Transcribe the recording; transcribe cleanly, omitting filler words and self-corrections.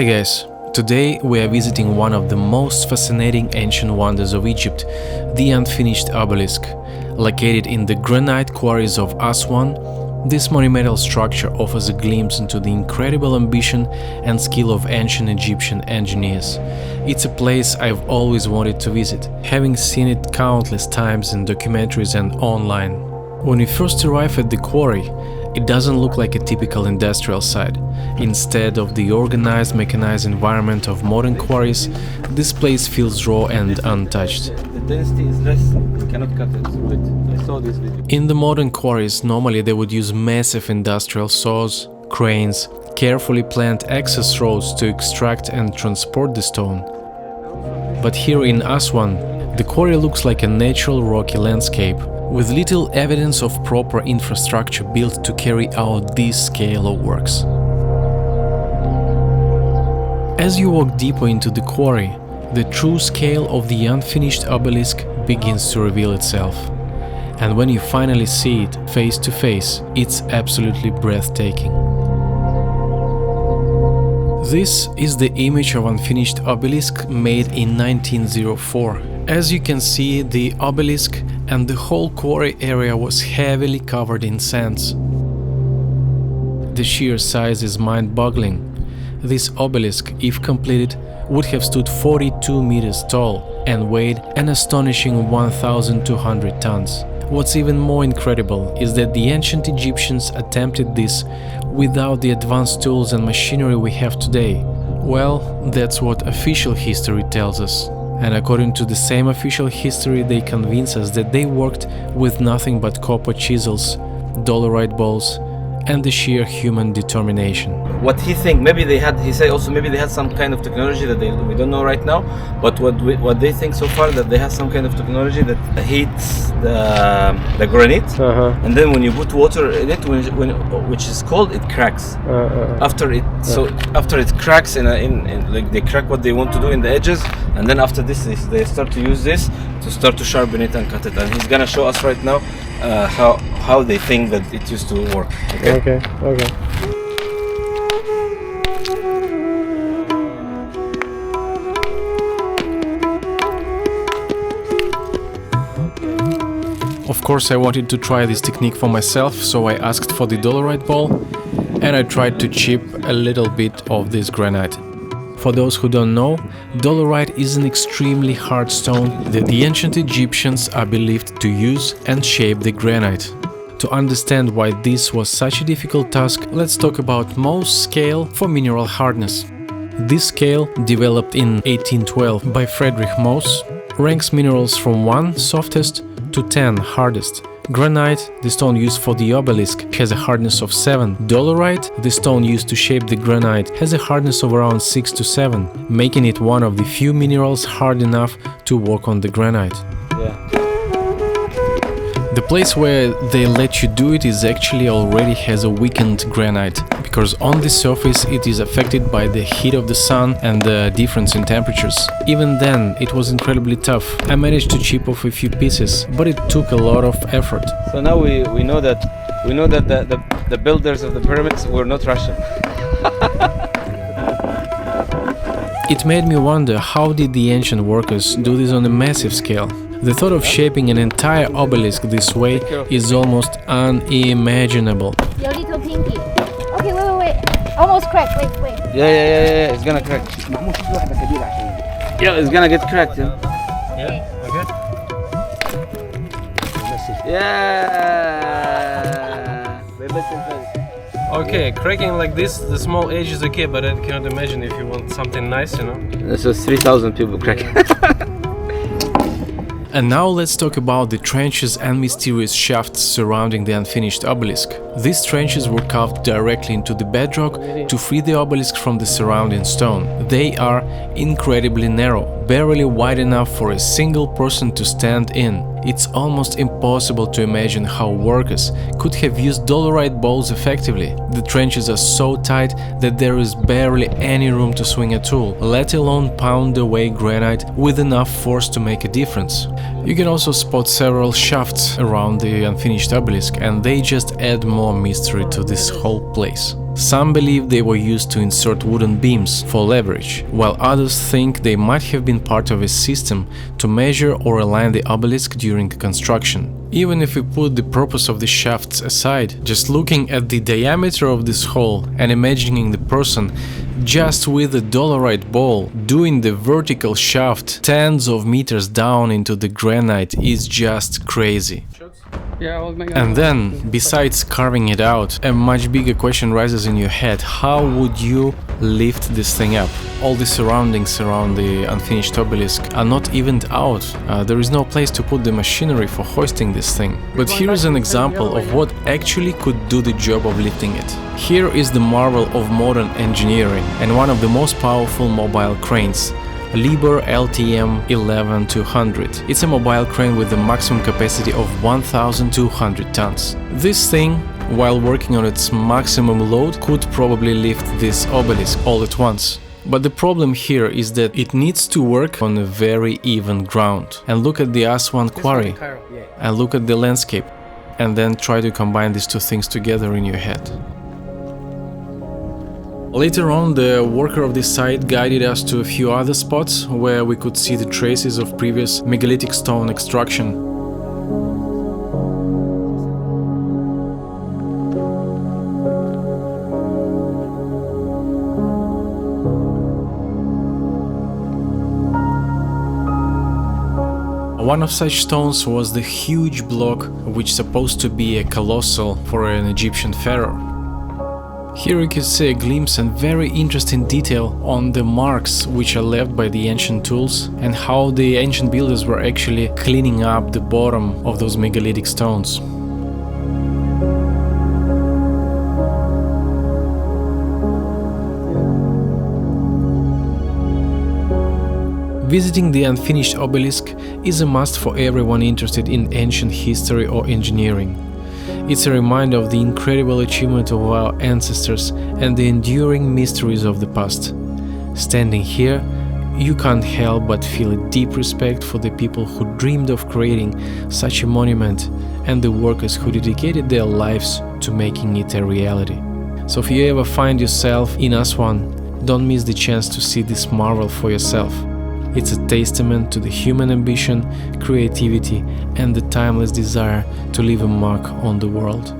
Hi guys! Today we are visiting one of the most fascinating ancient wonders of Egypt, the Unfinished Obelisk. Located in the granite quarries of Aswan, this monumental structure offers a glimpse into the incredible ambition and skill of ancient Egyptian engineers. It's a place I've always wanted to visit, having seen it countless times in documentaries and online. When we first arrive at the quarry, it doesn't look like a typical industrial site. Instead of the organized, mechanized environment of modern quarries, this place feels raw and untouched. The density is less, you cannot cut it. Wait, I saw this video. In the modern quarries, normally they would use massive industrial saws, cranes, carefully planned access roads to extract and transport the stone. But here in Aswan, the quarry looks like a natural rocky landscape, with little evidence of proper infrastructure built to carry out this scale of works. As you walk deeper into the quarry, the true scale of the Unfinished Obelisk begins to reveal itself. And when you finally see it face to face, it's absolutely breathtaking. This is the image of Unfinished Obelisk made in 1904. As you can see, the obelisk and the whole quarry area was heavily covered in sands. The sheer size is mind-boggling. This obelisk, if completed, would have stood 42 meters tall and weighed an astonishing 1,200 tons. What's even more incredible is that the ancient Egyptians attempted this without the advanced tools and machinery we have today. Well, that's what official history tells us. And according to the same official history, they convince us that they worked with nothing but copper chisels, dolerite balls, and the sheer human determination. What he think, maybe they had, he said also maybe they had some kind of technology that we don't know right now, but what they think so far, that they have some kind of technology that heats the granite, and then when you put water in it, which is cold, it cracks. After it cracks in like they crack what they want to do in the edges, and then after this they start to use this to start to sharpen it and cut it. And he's gonna show us right now how they think that it used to work. Okay. Of course, I wanted to try this technique for myself, so I asked for the dolerite ball and I tried to chip a little bit of this granite. For those who don't know, dolerite is an extremely hard stone that the ancient Egyptians are believed to use and shape the granite. To understand why this was such a difficult task, let's talk about Mohs scale for mineral hardness. This scale, developed in 1812 by Friedrich Mohs, ranks minerals from 1 softest to 10 hardest. Granite, the stone used for the obelisk, has a hardness of 7. Dolerite, the stone used to shape the granite, has a hardness of around 6 to 7, making it one of the few minerals hard enough to work on the granite. The place where they let you do it is actually already has a weakened granite, because on the surface it is affected by the heat of the sun and the difference in temperatures. Even then, it was incredibly tough. I managed to chip off a few pieces, but it took a lot of effort. So now we know that the builders of the pyramids were not Russian. It made me wonder, how did the ancient workers do this on a massive scale? The thought of shaping an entire obelisk this way is almost unimaginable. Your little pinky. Okay, wait. Almost cracked. Wait. Yeah. It's gonna crack. Yeah, it's gonna get cracked. Yeah. Okay, cracking like this, the small edge is okay, but I cannot imagine if you want something nice, you know. This is 3,000 people cracking. And now let's talk about the trenches and mysterious shafts surrounding the Unfinished Obelisk. These trenches were carved directly into the bedrock to free the obelisk from the surrounding stone. They are incredibly narrow, barely wide enough for a single person to stand in. It's almost impossible to imagine how workers could have used dolerite balls effectively. The trenches are so tight that there is barely any room to swing a tool, let alone pound away granite with enough force to make a difference. You can also spot several shafts around the Unfinished Obelisk, and they just add more mystery to this whole place. Some believe they were used to insert wooden beams for leverage, while others think they might have been part of a system to measure or align the obelisk during construction. Even if we put the purpose of the shafts aside, just looking at the diameter of this hole and imagining the person just with a dolerite ball doing the vertical shaft tens of meters down into the granite is just crazy. And then, besides carving it out, a much bigger question rises in your head: how would you lift this thing up? All the surroundings around the unfinished obelisk are not evened out. There is no place to put the machinery for hoisting this thing. But here is an example of what actually could do the job of lifting it. Here is the marvel of modern engineering and one of the most powerful mobile cranes. Liebherr LTM 11200. It's a mobile crane with a maximum capacity of 1200 tons. This thing, while working on its maximum load, could probably lift this obelisk all at once. But the problem here is that it needs to work on a very even ground. And look at the Aswan quarry, and look at the landscape, and then try to combine these two things together in your head. Later on, the worker of this site guided us to a few other spots where we could see the traces of previous megalithic stone extraction. One of such stones was the huge block, which is supposed to be a colossal for an Egyptian pharaoh. Here you can see a glimpse and very interesting detail on the marks which are left by the ancient tools and how the ancient builders were actually cleaning up the bottom of those megalithic stones. Visiting the unfinished obelisk is a must for everyone interested in ancient history or engineering. It's a reminder of the incredible achievement of our ancestors and the enduring mysteries of the past. Standing here, you can't help but feel a deep respect for the people who dreamed of creating such a monument and the workers who dedicated their lives to making it a reality. So if you ever find yourself in Aswan, don't miss the chance to see this marvel for yourself. It's a testament to the human ambition, creativity, and the timeless desire to leave a mark on the world.